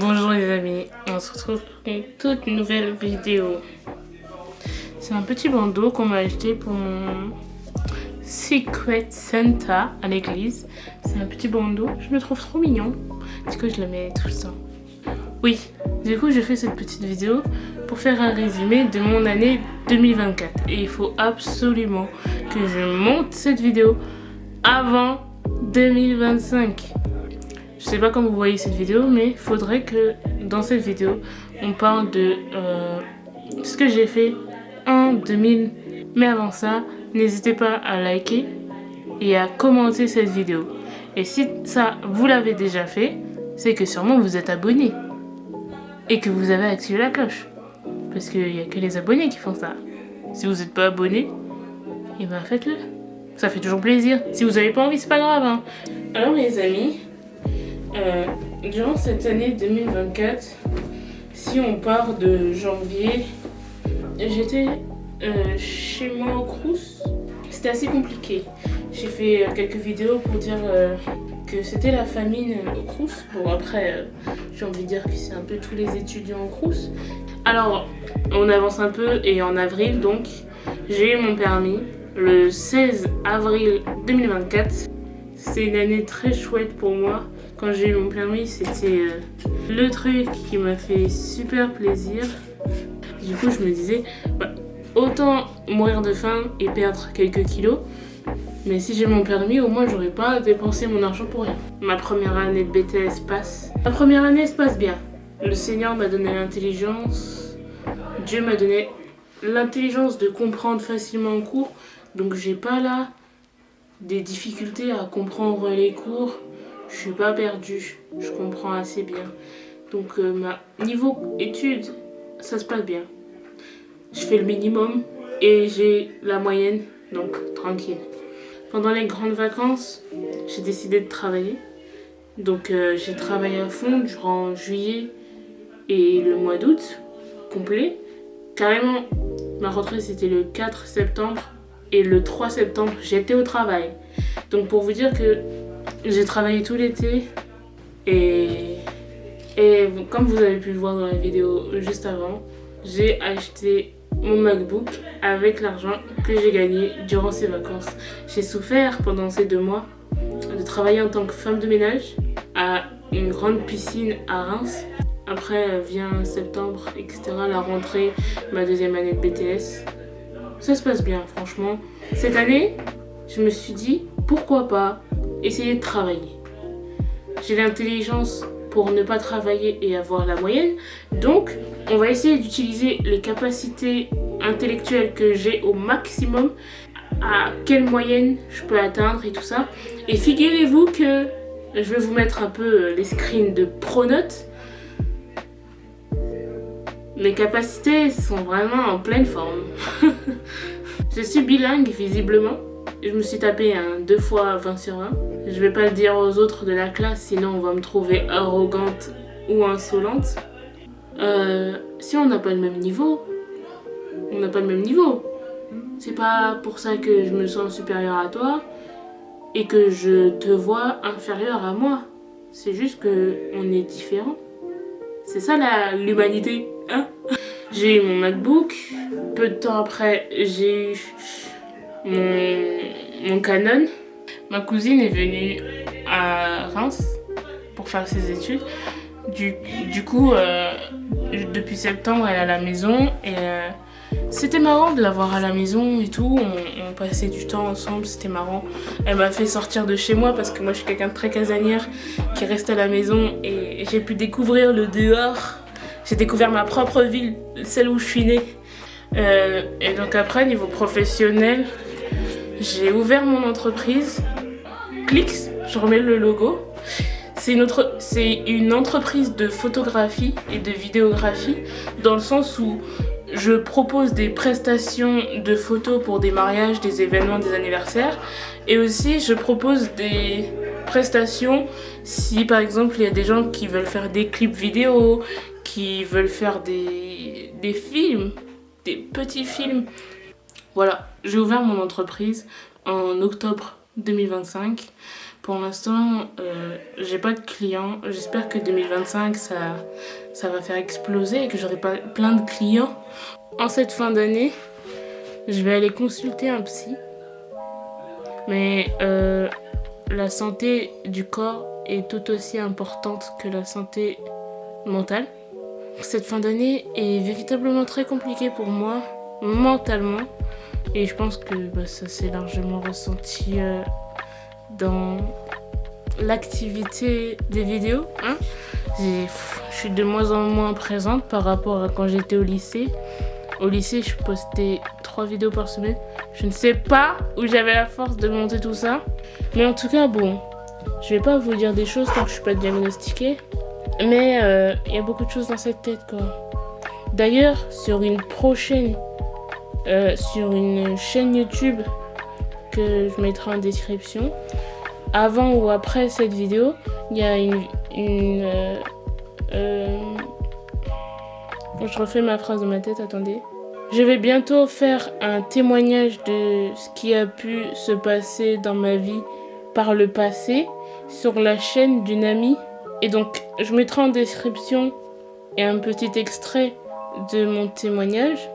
Bonjour les amis, on se retrouve pour une toute nouvelle vidéo. C'est un petit bandeau qu'on m'a acheté pour mon Secret Santa à l'église. C'est un petit bandeau, je le trouve trop mignon. Du coup je le mets tout le temps. Oui, du coup je fais cette petite vidéo pour faire un résumé de mon année 2024. Et il faut absolument que je monte cette vidéo avant 2025. Je sais pas comment vous voyez cette vidéo, mais il faudrait que dans cette vidéo, on parle de ce que j'ai fait en 2000. Mais avant ça, n'hésitez pas à liker et à commenter cette vidéo. Et si ça, vous l'avez déjà fait, c'est que sûrement vous êtes abonné et que vous avez activé la cloche. Parce qu'il n'y a que les abonnés qui font ça. Si vous n'êtes pas abonné, eh ben faites-le. Ça fait toujours plaisir. Si vous n'avez pas envie, c'est pas grave. Hein. Alors les amis... durant cette année 2024, si on part de janvier, j'étais chez moi au Crous. C'était assez compliqué. J'ai fait quelques vidéos pour dire que c'était la famine au Crous. Bon après, j'ai envie de dire que c'est un peu tous les étudiants au Crous. Alors, on avance un peu et en avril, donc, j'ai eu mon permis le 16 avril 2024. C'est une année très chouette pour moi. Quand j'ai eu mon permis, c'était le truc qui m'a fait super plaisir. Du coup, je me disais, autant mourir de faim et perdre quelques kilos. Mais si j'ai mon permis, au moins, j'aurais pas dépensé mon argent pour rien. Ma première année de BTS passe. La première année se passe bien. Le Seigneur m'a donné l'intelligence. Dieu m'a donné l'intelligence de comprendre facilement le cours. Donc, j'ai pas là des difficultés à comprendre les cours. Je suis pas perdue, je comprends assez bien. Donc niveau études, ça se passe bien. Je fais le minimum et j'ai la moyenne, donc tranquille. Pendant les grandes vacances, j'ai décidé de travailler. Donc j'ai travaillé à fond durant juillet et le mois d'août, complet. Carrément, ma rentrée c'était le 4 septembre et le 3 septembre, j'étais au travail. Donc pour vous dire que j'ai travaillé tout l'été et comme vous avez pu le voir dans la vidéo juste avant, j'ai acheté mon MacBook avec l'argent que j'ai gagné durant ces vacances. J'ai souffert pendant ces 2 mois de travailler en tant que femme de ménage à une grande piscine à Reims. Après vient septembre, etc. la rentrée, ma deuxième année de BTS. Ça se passe bien franchement. Cette année, je me suis dit pourquoi pas essayer de travailler. J'ai l'intelligence pour ne pas travailler et avoir la moyenne. Donc, on va essayer d'utiliser les capacités intellectuelles que j'ai au maximum. À quelle moyenne je peux atteindre et tout ça. Et figurez-vous que je vais vous mettre un peu les screens de Pronote. Mes capacités sont vraiment en pleine forme. Je suis bilingue visiblement. Je me suis tapé un 2 fois 20 sur 20. Je vais pas le dire aux autres de la classe, sinon on va me trouver arrogante ou insolente. Si on n'a pas le même niveau, on n'a pas le même niveau. C'est pas pour ça que je me sens supérieure à toi et que je te vois inférieure à moi. C'est juste que on est différents. C'est ça l'humanité, hein? J'ai eu mon MacBook. Peu de temps après, j'ai eu mon Canon. Ma cousine est venue à Reims pour faire ses études. Du coup, depuis septembre, elle est à la maison et c'était marrant de la voir à la maison et tout. On passait du temps ensemble, c'était marrant. Elle m'a fait sortir de chez moi parce que moi je suis quelqu'un de très casanière qui reste à la maison et j'ai pu découvrir le dehors. J'ai découvert ma propre ville, celle où je suis née. Et donc après, niveau professionnel, j'ai ouvert mon entreprise, Clix, je remets le logo. C'est une entreprise de photographie et de vidéographie dans le sens où je propose des prestations de photos pour des mariages, des événements, des anniversaires. Et aussi, je propose des prestations si par exemple il y a des gens qui veulent faire des clips vidéo, qui veulent faire des films, des petits films. Voilà, j'ai ouvert mon entreprise en octobre 2025. Pour l'instant, j'ai pas de clients. J'espère que 2025, ça va faire exploser et que j'aurai pas plein de clients. En cette fin d'année, je vais aller consulter un psy. Mais la santé du corps est tout aussi importante que la santé mentale. Cette fin d'année est véritablement très compliquée pour moi, mentalement. Et je pense que ça s'est largement ressenti dans l'activité des vidéos. Je suis de moins en moins présente par rapport à quand j'étais au lycée. Au lycée, je postais 3 vidéos par semaine. Je ne sais pas où j'avais la force de monter tout ça. Mais en tout cas, bon, je vais pas vous dire des choses tant que je suis pas diagnostiquée. Mais y a beaucoup de choses dans cette tête, quoi. D'ailleurs, sur une chaîne YouTube que je mettrai en description, avant ou après cette vidéo, il y a je refais ma phrase dans ma tête, attendez. Je vais bientôt faire un témoignage de ce qui a pu se passer dans ma vie par le passé sur la chaîne d'une amie. Et donc, je mettrai en description un petit extrait de mon témoignage.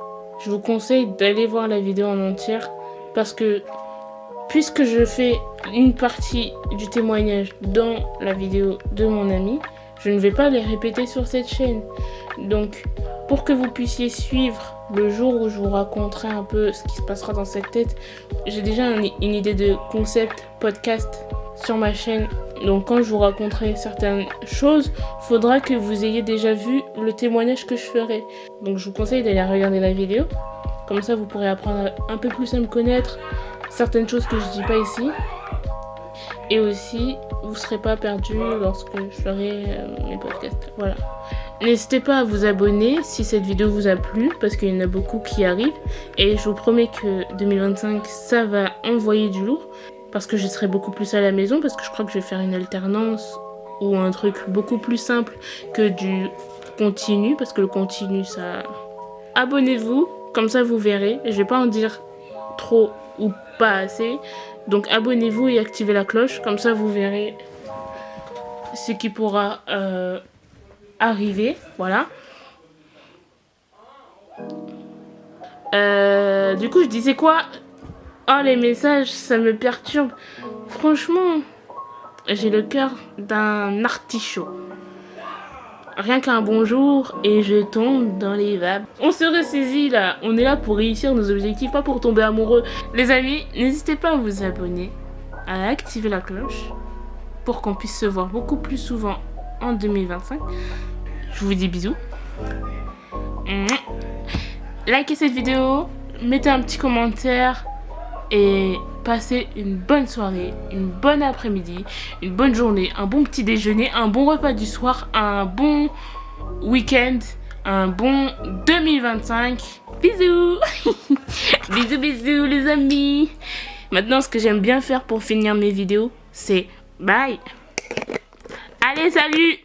Je vous conseille d'aller voir la vidéo en entière parce que puisque je fais une partie du témoignage dans la vidéo de mon ami, je ne vais pas les répéter sur cette chaîne. Donc, pour que vous puissiez suivre le jour où je vous raconterai un peu ce qui se passera dans cette tête, j'ai déjà une idée de concept podcast sur ma chaîne. Donc, quand je vous raconterai certaines choses, il faudra que vous ayez déjà vu le témoignage que je ferai. Donc, je vous conseille d'aller regarder la vidéo. Comme ça, vous pourrez apprendre un peu plus à me connaître, certaines choses que je dis pas ici. Et aussi, vous ne serez pas perdu lorsque je ferai mes podcasts. Voilà. N'hésitez pas à vous abonner si cette vidéo vous a plu, parce qu'il y en a beaucoup qui arrivent. Et je vous promets que 2025, ça va envoyer du lourd, parce que je serai beaucoup plus à la maison, parce que je crois que je vais faire une alternance ou un truc beaucoup plus simple que du continu, parce que le continu, ça... Abonnez-vous, comme ça vous verrez. Je vais pas en dire trop ou pas assez. Donc abonnez-vous et activez la cloche, comme ça vous verrez ce qui pourra arriver. Voilà. Du coup, je disais quoi? Oh, les messages, ça me perturbe. Franchement, j'ai le cœur d'un artichaut. Rien qu'un bonjour et je tombe dans les vapes. On se ressaisit là. On est là pour réussir nos objectifs, pas pour tomber amoureux. Les amis, n'hésitez pas à vous abonner, à activer la cloche pour qu'on puisse se voir beaucoup plus souvent en 2025. Je vous dis bisous. Likez cette vidéo, mettez un petit commentaire et passez une bonne soirée, une bonne après-midi, une bonne journée, un bon petit déjeuner, un bon repas du soir, un bon week-end, un bon 2025. Bisous. Bisous, bisous les amis. Maintenant, ce que j'aime bien faire pour finir mes vidéos, c'est bye. Allez, salut.